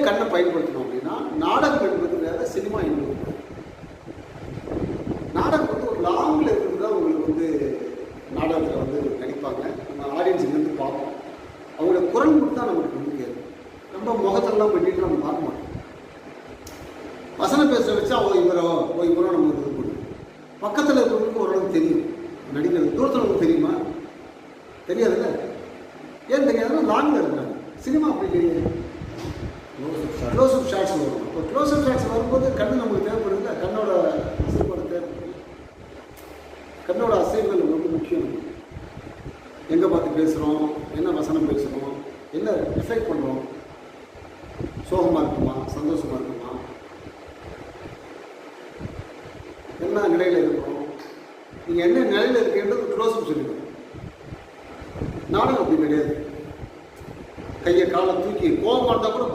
கண்ணை பயன்படுத்தணும் அப்படின்னா நாடகம் என்பது வேற, சினிமா என்பது வேற. நாடகம் வந்து ஒரு லாங்கில் இருக்கிறது தான் உங்களுக்கு வந்து நாடகத்தில் வந்து நடிப்பாங்க, நம்ம ஆடியன்ஸுக்கு வந்து பார்ப்போம். அவங்களோட குரல் மட்டும் தான் நமக்கு வந்து கேட்கும். நம்ம முகத்தெல்லாம் பண்ணிட்டு நம்ம பார்க்க மாட்டோம். வசனம் பேச வச்சா இவரோ நம்ம இது பண்ணுவோம். பக்கத்தில் இருக்கிறவங்களுக்கு ஓரளவுக்கு தெரியும் நடிக்கிறது. தூரத்தில் உங்களுக்கு தெரியுமா? தெரியாதுல்ல. ஏன் தெரியாதுன்னா லாங்கில் இருக்கிறாங்க. சினிமா அப்படி இல்லையே, க்ளோஸ் அப் ஷாட்ஸ் வரும். இப்போ க்ளோஸ் அப் ஷாட்ஸ் வரும்போது கண்ணு நமக்கு தேவைப்படுதுல, கண்ணோட அசைவுகள் தேவைப்படுது. கண்ணோட அசைவுகள் ரொம்ப முக்கியம். எங்கே பார்த்து பேசுகிறோம், என்ன வசனம் பேசுகிறோம், என்ன எஃபெக்ட் பண்ணுறோம், சோகமாக இருக்குமா சந்தோஷமாக இருக்குமா, என்ன நிலையில் இருக்கிறோம், நீங்கள் என்ன நிலையில் இருக்கேன்றது க்ளோஸ் அப் சொல்லிடுவோம். நானும் அப்படி கிடையாது. கையை காலை தூக்கி கோபம் இருந்தால் கூட